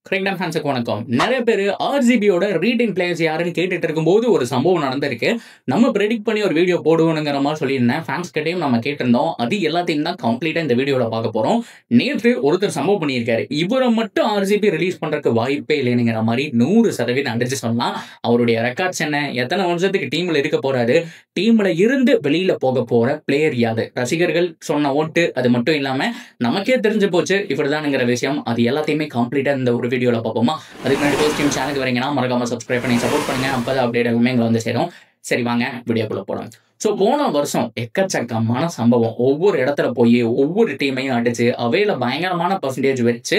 Cricket ஃபேன்ஸுக்கு வணக்கம். நிறைய பேர் ஆர்சிபியோட ரீடைன் பிளேயர்ஸ் யாருன்னு கேட்டுட்டு இருக்கும்போது ஒரு சம்பவம் நடந்திருக்கு. நம்ம ப்ரெடிக்ட் பண்ணி ஒரு வீடியோ போடுவோங்கிற மாதிரி சொல்லியிருந்தேன். ஃபேன்ஸ் கிட்டையும் நம்ம கேட்டிருந்தோம். அது எல்லாத்தையும் தான் கம்ப்ளீட்டாக இந்த வீடியோவில் பார்க்க போகிறோம். நேற்று ஒருத்தர் சம்பவம் பண்ணியிருக்காரு. இவரை மட்டும் ஆர்சிபி ரிலீஸ் பண்ணுறதுக்கு வாய்ப்பே இல்லைங்கிற மாதிரி 100% அடிச்சு சொல்லலாம். அவருடைய ரெக்கார்ட்ஸ் என்ன, எத்தனை வருஷத்துக்கு டீமில் இருக்க போறாரு, டீமில் இருந்து வெளியில் போக போகிற பிளேயர் யாது, ரசிகர்கள் சொன்ன ஓட்டு, அது மட்டும் இல்லாமல் நமக்கே தெரிஞ்சு போச்சு இப்படிதானுங்கிற விஷயம். அது எல்லாத்தையுமே கம்ப்ளீட்டாக இந்த ஒரு வீடியோவில் பார்ப்போமா. அதுக்கு முன்னாடி ஃபர்ஸ்ட் டைம் சேனலுக்கு வரீங்கன்னா மறக்காம சப்ஸ்கிரைப் பண்ணி சப்போர்ட் பண்ணுங்க. அப்பதான் அப்டேட் ஆகுமே எங்களை வந்து சேரும். சரி வாங்க வீடியோக்குள்ள போலாம். ஸோ போன வருஷம் எக்கச்சக்கமான சம்பவம். ஒவ்வொரு இடத்துல போய் ஒவ்வொரு டீமையும் அடிச்சு அவையில பயங்கரமான பர்சன்டேஜ் வச்சு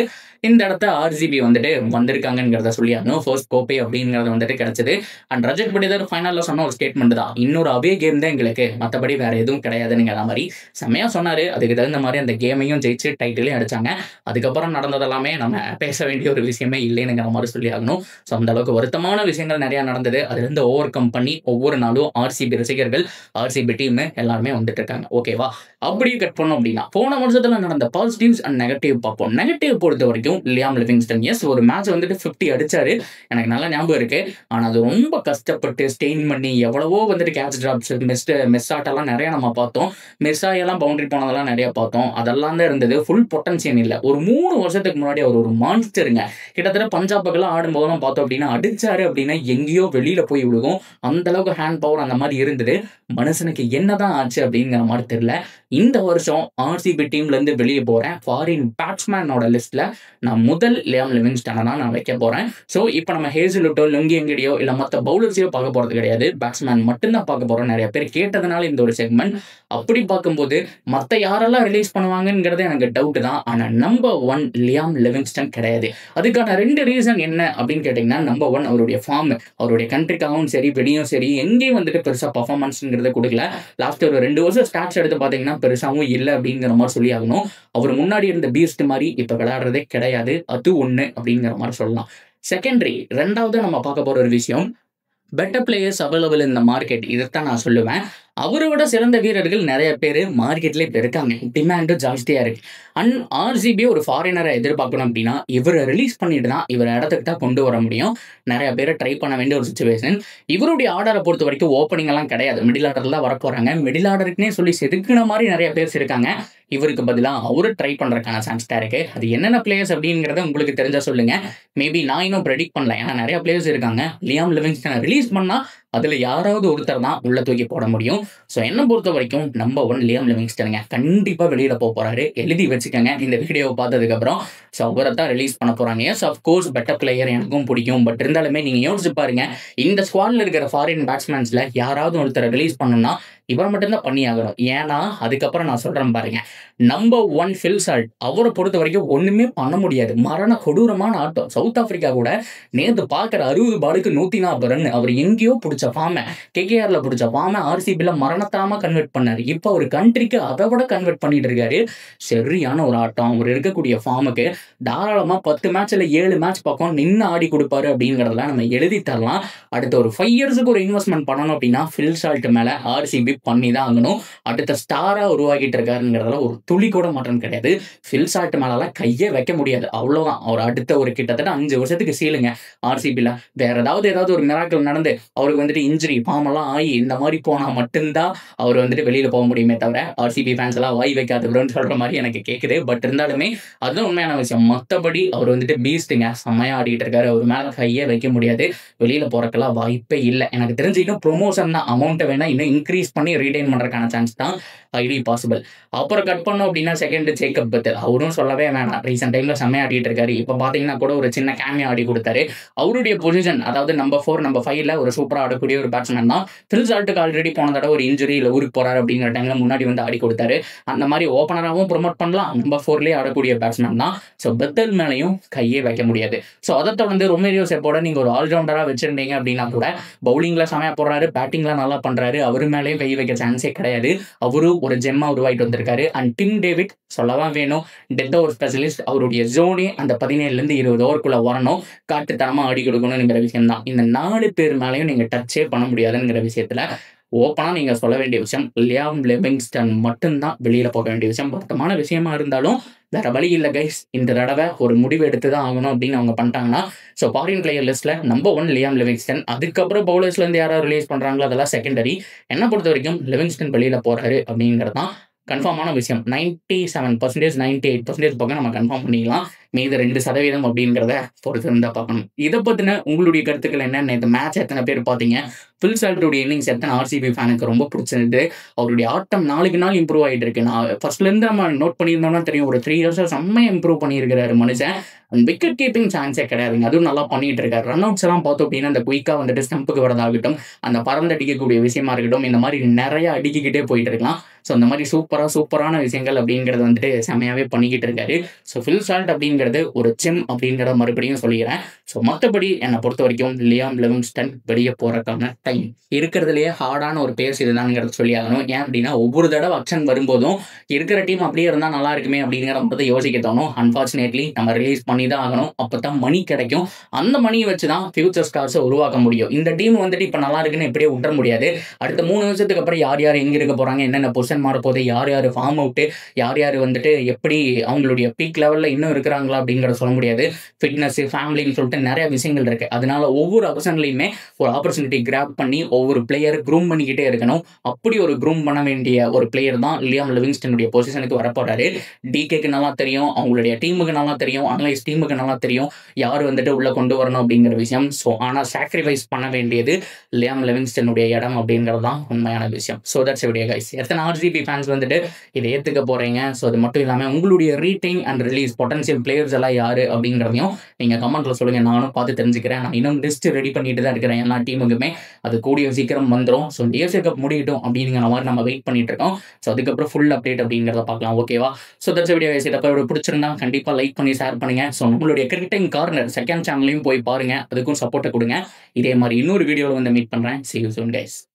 இந்த இடத்த ஆர்சிபி வந்துட்டு வந்திருக்காங்கிறத சொல்லியாகணும். ஃபர்ஸ்ட் கோப்பை அப்படிங்கிறது வந்துட்டு கிடைச்சது. அண்ட் ரஜத் பட்டிதார் ஃபைனலில் சொன்ன ஒரு ஸ்டேட்மெண்ட் தான், இன்னொரு அவே கேம் தான் எங்களுக்கு, மற்றபடி வேற எதுவும் கிடையாதுங்கிற மாதிரி செம்மையா சொன்னாரு. அதுக்கு தகுந்த மாதிரி அந்த கேமையும் ஜெயிச்சு டைட்டிலையும் அடிச்சாங்க. அதுக்கப்புறம் நடந்ததெல்லாமே நம்ம பேச வேண்டிய ஒரு விஷயமே இல்லைங்கிற மாதிரி சொல்லி ஆகணும். ஸோ அந்த அளவுக்கு வருத்தமான விஷயங்கள் நிறைய நடந்தது. அதுலேருந்து ஓவர் கம் பண்ணி ஒவ்வொரு நாளும் ஆர்சிபி ரசிகர்கள், ஆர்சிபி டீம் எல்லாருமே வந்துட்டு இருக்காங்க. ஓகேவா, அப்படியே கட் பண்ணோம் அப்படின்னா போன வருஷத்துல நடந்த பாசிட்டிவ்ஸ் அண்ட் நெகட்டிவ் பார்ப்போம். நெகட்டிவ் பொறுத்த வரைக்கும் லியாம் லிவிங்ஸ்டன், எஸ் ஒரு மேட்ச் வந்துட்டு 50 அடிச்சாரு, எனக்கு நல்லா ஞாபகம் இருக்கு. ஆனா அது ரொம்ப கஷ்டப்பட்டு ஸ்டெயின் பண்ணி எவ்வளவோ வந்துட்டு கேட்ச் டிராப்ஸ், மிஸ் ஆட்டெல்லாம் நிறைய நம்ம பார்த்தோம். மிஸ் ஆகலாம் பவுண்டரி போனதெல்லாம் நிறைய பார்த்தோம். அதெல்லாம் தான் இருந்தது. ஃபுல் பொட்டன்சியல் இல்லை. ஒரு 3 வருஷத்துக்கு முன்னாடி அவர் ஒரு மான்ஸ்டருங்க. கிட்டத்தட்ட பஞ்சாபுக்கெல்லாம் ஆடும்போதெல்லாம் பார்த்தோம் அப்படின்னா அடிச்சாரு அப்படின்னா எங்கேயோ வெளியில போய் விழுகும். அந்த அளவுக்கு ஹேண்ட் பவர் அந்த மாதிரி இருந்தது. மனுஷனுக்கு என்னதான் ஆச்சு அப்படிங்கிற மாதிரி தெரியல. இந்த வருஷம் ஆர்சிபி டீம்ல இருந்து வெளியே போறேன். ஃபாரின் பேட்ஸ்மேனோட லிஸ்ட்ல நான் முதல் லியாம் லிவிங்ஸ்டனை தான் நான் வைக்க போறேன். ஸோ இப்போ நம்ம ஹேசலுட்டோ லுங்கி எங்கடியோ இல்லை மற்ற பவுலர்ஸையோ பார்க்க போறது கிடையாது. பேட்ஸ்மேன் மட்டும்தான் பார்க்க போறோம். நிறைய பேர் கேட்டதுனால இந்த ஒரு செக்மெண்ட். அப்படி பார்க்கும்போது மற்ற யாரெல்லாம் ரிலீஸ் பண்ணுவாங்கங்கிறது எனக்கு டவுட் தான். ஆனா நம்பர் 1 லியாம் லிவிங்ஸ்டன் கிடையாது. அதுக்கான 2 ரீசன் என்ன அப்படின்னு கேட்டீங்கன்னா, நம்பர் 1 அவருடைய ஃபார்ம். அவருடைய கண்ட்ரிக்காகவும் சரி வெளியும் சரி எங்கேயும் வந்துட்டு பெருசா பர்ஃபார்மன்ஸ்ங்கிறத கொடுக்கல. லாஸ்ட் ஒரு 2 வருஷம் ஸ்டாட்ஸ் எடுத்து பார்த்தீங்கன்னா பெருசாவும் இல்லை அப்படிங்கிற மாதிரி சொல்லி ஆகணும். அவர் முன்னாடி இருந்த பீஸ்ட் மாதிரி இப்ப விளையாடுறதே கிடையாது. அது ஒண்ணு அப்படிங்கிற மாதிரி சொல்லலாம். செகண்டரி, ரெண்டாவது நம்ம பார்க்க போற ஒரு விஷயம், பெட்டர் பிளேயர்ஸ் அவைலபிள் இந்த மார்க்கெட். இதைத்தான் நான் சொல்லுவேன். அவரை விட சிறந்த வீரர்கள் நிறைய பேர் மார்க்கெட்ல இப்ப இருக்காங்க. டிமாண்டும் ஜாஸ்தியா இருக்கு. அண்ட் ஆர்சிபி ஒரு ஃபாரினரை எதிர்பார்க்கணும் அப்படின்னா இவரை ரிலீஸ் பண்ணிட்டு தான் இவரை இடத்துக்கு தான் கொண்டு வர முடியும். நிறைய பேரை ட்ரை பண்ண வேண்டிய ஒரு சுச்சுவேஷன். இவருடைய ஆர்டரை பொறுத்த வரைக்கும் ஓப்பனிங் எல்லாம் கிடையாது. மிடில் ஆர்டர்ல வர போறாங்க. மிடில் ஆர்டருக்குனே சொல்லி செதுக்கின மாதிரி நிறைய பேர் இருக்காங்க. இவருக்கு பதிலாக அவரு ட்ரை பண்றதுக்கான சான்ஸ் தான் இருக்கு. அது என்னென்ன பிளேயர்ஸ் அப்படிங்கிறத உங்களுக்கு தெரிஞ்சா சொல்லுங்க. மேபி நான் இன்னும் ப்ரெடிக்ட் பண்ணல, ஏன்னா நிறைய பிளேயர்ஸ் இருக்காங்க. லியாம் லிவிங்ஸ்டனை ரிலீஸ் பண்ணா அதுல யாராவது ஒருத்தர் தான் உள்ள தூக்கி போட முடியும். ஸோ என்ன பொறுத்த வரைக்கும் நம்பர் 1 லியாம் லிவிங்ஸ்டனுங்க. கண்டிப்பா வெளியில போக போறாரு. எழுதி வச்சுக்கோங்க இந்த வீடியோவை பார்த்ததுக்கு அப்புறம். ஸோ அவரை தான் ரிலீஸ் பண்ண போறாங்க. எஸ் அஃப்கோர்ஸ் பெட்டர் பிளேயர், எனக்கும் பிடிக்கும். பட் இருந்தாலுமே நீங்க யோசிச்சு பாருங்க, இந்த ஸ்குவாட்ல இருக்கிற ஃபாரின் பேட்ஸ்மேன்ஸ்ல யாராவது ஒருத்தரை ரிலீஸ் பண்ணணும்னா இவர் மட்டும்தான் பண்ணி ஆகணும். ஏன்னா அதுக்கப்புறம் நான் சொல்றேன் பாருங்க, நம்பர் 1 ஃபில் சால்ட், அவரை பொறுத்த வரைக்கும் ஒண்ணுமே பண்ண முடியாது. மரண கொடூரமான ஆட்டம். சவுத் ஆப்பிரிக்கா கூட நேற்று பார்க்குற 60 பாலுக்கு 140 ரன். அவர் எங்கேயோ பிடிச்ச ஃபார்மை, கேகேஆர்ல பிடிச்ச ஃபார்மை ஆர்சிபில மரணத்தாம கன்வெர்ட் பண்ணாரு. இப்போ ஒரு கண்ட்ரிக்கு அதை விட கன்வெர்ட் பண்ணிட்டு இருக்காரு. சரியான ஒரு ஆட்டம். அவர் இருக்கக்கூடிய ஃபார்முக்கு தாராளமா 10 மேட்ச்ல 7 மேட்ச் பக்கம் நின்று ஆடி கொடுப்பாரு அப்படிங்கிறதெல்லாம் நம்ம எழுதி தரலாம். அடுத்த ஒரு 5 இயர்ஸுக்கு ஒரு இன்வெஸ்ட்மெண்ட் பண்ணணும் அப்படின்னா ஃபில் சால்ட் மேல ஆர்சிபி பண்ணி தான் ஆகணும். அடுத்த ஸ்டாரா உருவாக்கிட்டு இருக்காருங்கிறதுல ஒரு துளி கூட மாற்றம் கிடையாது. ஃபில் சால்ட் மேலாம் கையே வைக்க முடியாது. அவ்வளவுதான். அவர் அடுத்த ஒரு கிட்டத்தட்ட 5 வருஷத்துக்கு சீலுங்க ஆர்சிபில. வேற ஏதாவது ஒரு மிராக்கிள் நடந்து அவருக்கு வந்துட்டு இன்ஜுரி ஃபார்ம் எல்லாம் ஆகி இந்த மாதிரி போனா மட்டும்தான் அவர் வந்துட்டு வெளியில போக முடியுமே தவிர ஆர்சிபி ஃபேன்ஸ் எல்லாம் வாய் வைக்காதுன்னு சொல்ற மாதிரி எனக்கு கேட்குது. பட் இருந்தாலுமே அதுதான் உண்மையான விஷயம். மற்றபடி அவர் வந்துட்டு பீஸ்ட்டுங்க, செம்மையா ஆடிட்டு இருக்காரு. அவர் மேல கையே வைக்க முடியாது. வெளியில போறதுக்கெல்லாம் வாய்ப்பே இல்லை. எனக்கு தெரிஞ்சுக்கிட்டும் ப்ரொமோஷன் தான், அமௌண்ட்டை வேணா இன்னும் இன்க்ரீஸ் பண்ணி ரீடைன் பண்றதுக்கான சான்ஸ் தான் ஹைலி பாசிபிள். அப்புறம் கட் பண்ணோம் அப்படின்னா செகண்ட் ஜேக்கப் பத்தல். அவரும் சொல்லவே வேணாம். ரீசெண்ட் டைம்ல செம்மையா ஆடிட்டு இருக்காரு. இப்போ பாத்தீங்கன்னா கூட ஒரு சின்ன கேமியா ஆடி கொடுத்தாரு. அவருடைய பொசிஷன், அதாவது நம்பர் 4 நம்பர் 5ல ஒரு சூப்பரா ஆடக்கூடிய ஒரு பேட்ஸ்மேன் தான். ஃபில் சால்ட்டுக்கு ஆல்ரெடி போன தடவை ஒரு இன்ஜுரி இல்லை ஊருக்கு போறாரு அப்படிங்கிற டைம்ல முன்னாடி வந்து ஆடி கொடுத்தாரு. அந்த மாதிரி ஓப்பனராகவும் ப்ரொமோட் பண்ணலாம். நம்பர் 4லயே ஆடக்கூடிய பேட்ஸ்மேன் தான். ஸோ பெத்தல் மேலையும் கையே வைக்க முடியாது. ஸோ அதை தொடர்ந்து ரொமேரியோ செப்போட நீங்க ஒரு ஆல்ரவுண்டரா வச்சிருந்தீங்க அப்படின்னா கூட பவுலிங்ல செமையா போடுறாரு, பேட்டிங்ல நல்லா பண்றாரு. அவரு மேலேயும் கை வைக்க சான்ஸே கிடையாது. அவரு ஒரு ஜெம்மா உருவாயிட்டு வந்திருக்காரு. அண்ட் டிம் டேவிட் சொல்லவா வேணும், டெத் ஓவர் ஸ்பெஷலிஸ்ட். அவருடைய ஜோனே அந்த 17லேருந்து 20 ஓவருக்குள்ள வரணும், காட்டுத்தனமா ஆடி கொடுக்கணுங்கிற விஷயம் தான். இந்த 4 பேர் மேலேயும் நீங்க டச்சே பண்ண முடியாதுங்கிற விஷயத்துல ஓப்பனா நீங்க சொல்ல வேண்டிய விஷயம், லியாம் லிவிங்ஸ்டன் மட்டும் தான் வெளியில போக வேண்டிய விஷயம். வருத்தமான விஷயமா இருந்தாலும், வேற வழி இல்ல கைஸ். இந்த தடவ ஒரு முடிவு எடுத்து தான் ஆகணும் அப்படின்னு அவங்க பண்ணிட்டாங்கன்னா, ஸோ ஃபாரின் பிளேயர் லிஸ்ட்ல நம்பர் 1 லியாம் லிவிங்ஸ்டன். அதுக்கப்புறம் பவுலர்ஸ்ல இருந்து யாராவது ரிலீஸ் பண்றாங்களோ அதெல்லாம் செகண்டரி. என்ன பொறுத்தவரைக்கும் லிவிங்ஸ்டன் வெளியில போறாரு அப்படிங்கிறது தான் கன்ஃபார்மான விஷயம். 97% 98% பக்கம் நம்ம கன்ஃபார்ம் பண்ணிக்கலாம். மீதி 2% அப்படிங்கிறத பொறுத்து இருந்தா பார்க்கணும். இத பத்தின உங்களுடைய கருத்துக்கள் என்ன? நேத்து மேட்ச் எத்தன பேர் பார்த்தீங்க? பில் சால்ட்டோட இன்னிங்ஸ் எத்தன ஆர்சிபி ஃபேனுக்கு ரொம்ப பிடிச்சிருந்தது? அவருடைய ஆட்டம் நாளுக்கு நாள் இம்ப்ரூவ் ஆயிட்டு இருக்கு. நான் ஃபர்ஸ்ட்ல இருந்து நம்ம நோட் பண்ணியிருந்தோம்னா தெரியும். ஒரு 3 இயர்ஸா செம்மையா இம்ப்ரூவ் பண்ணியிருக்கிறாரு மனுஷன். விக்கெட் கீப்பிங் சான்ஸே கிடையாதுங்க. அதுவும் நல்லா பண்ணிட்டு இருக்காரு. ரன் அவுட்ஸ் எல்லாம் பார்த்தோம் அப்படின்னா, அந்த குயிக்கா வந்துட்டு ஸ்டம்புக்கு வரதாகட்டும், அந்த பறந்து அடிக்கக்கூடிய விஷயமா இருக்கட்டும், இந்த மாதிரி நெறைய அடிக்கிக்கிட்டே போயிட்டு இருக்கலாம். ஸோ இந்த மாதிரி சூப்பரான விஷயங்கள் அப்படிங்கிறது வந்துட்டு செம்மையாவே பண்ணிக்கிட்டு இருக்காரு. ஸோ ஃபில் சால்ட் அப்படிங்கிறது ஒரு ஜெம் அப்படிங்கிறத மறுபடியும் சொல்லிக்கிறேன். ஸோ மத்தபடி என்ன பொறுத்தவரைக்கும் லியாம் லிவிங்ஸ்டன் வெளிய போறதுக்கான டைம் இருக்கிறதுலயே ஹார்டான ஒரு பேஸ் இதுதான்ங்கிறத சொல்லியாகணும். ஏன் அப்படின்னா, ஒவ்வொரு தடவை ஆக்ஷன் வரும்போதும் இருக்கிற டீம் அப்படியே இருந்தா நல்லா இருக்குமே அப்படிங்கிற மட்டும் யோசிக்க தோணும். அன்பார்ச்சுனேட்லி நம்ம ரிலீஸ் பண்ணி தான் ஆகணும். அப்பதான் மணி கிடைக்கும். அந்த மணியை வச்சு தான் ஃபியூச்சர் ஸ்டார்ஸை உருவாக்க முடியும். இந்த டீம் வந்துட்டு இப்ப நல்லா இருக்குன்னு எப்படியே விட்டுற முடியாது. அடுத்த 3 வருஷத்துக்கு அப்புறம் யார் யார் எங்க இருக்க போறாங்க, என்னென்ன பொசிஷன் மாறப்போகுது, யார் யார் ஃபார்ம் அவுட்டு, யார் யார் வந்துட்டு எப்படி அவங்களுடைய பீக் லெவல்ல இன்னும் இருக்கிறாங்களா அப்படிங்கிறத சொல்ல முடியாது. ஃபிட்னஸ், ஃபேமிலின்னு சொல்லிட்டு நிறைய விஷயங்கள் இருக்கு. அதனால ஒவ்வொரு அவசரங்களையுமே ஒரு ஆப்பர்ச்சுனிட்டி கிராப் பண்ணி ஒவ்வொரு பிளேயர் க்ரூம் பண்ணிக்கிட்டே இருக்கணும். அப்படி ஒரு க்ரூம் பண்ண வேண்டிய ஒரு பிளேயர் தான் லியாம் லிவிங்ஸ்டனுடைய பொசிஷனுக்கு வரப்போறாரு. டிகேக்கு நல்லா தெரியும், அவங்களுடைய டீமுக்கு நல்லா தெரியும், அனலைஸ் டீமுக்கு நல்லா தெரியும் யார் வந்துட்டு உள்ள கொண்டு வரணும் அப்படிங்கிற விஷயம். ஸோ ஆனால் சாக்ரிஃபைஸ் பண்ண வேண்டியது லியாம் லிவிங்ஸ்டனுடைய இடம் அப்படிங்கிறது தான் உண்மையான விஷயம். So that's video guys. எத்தனை ஆர்சிபி ஃபேன்ஸ் வந்துட்டு இதை ஏற்றுக்க போறீங்க? ஸோ அது மட்டும் இல்லாமல் உங்களுடைய reading and release potential players எல்லாம் யாரு அப்படிங்கிறதையும் நீங்கள் கமெண்ட்ல சொல்லுங்க. நானும் பார்த்து தெரிஞ்சுக்கிறேன். நான் இன்னும் லிஸ்ட் ரெடி பண்ணிட்டு தான் இருக்கிறேன் எல்லா டீமுக்குமே. அது கூடிய சீக்கிரம் வந்துடும். ஸோ டிஎஃப்சி கப் முடியட்டும் அப்படிங்கிற மாதிரி நம்ம வெயிட் பண்ணிட்டு இருக்கோம். ஸோ அதுக்கப்புறம் ஃபுல் அப்டேட் அப்படிங்கிறத பார்க்கலாம். ஓகேவா? So that's video guys. இதை பிடிச்சிருந்தா கண்டிப்பாக லைக் பண்ணி ஷேர் பண்ணுங்க. ஸோ உங்களுடைய கிரிக்கெட்டிங் கார்னர் செகண்ட் சேனலையும் போய் பாருங்க. அதுக்கும் சப்போர்ட்டை கொடுங்க. இதே மாதிரி இன்னொரு வீடியோவில் வந்து மீட் பண்றேன். See you soon guys.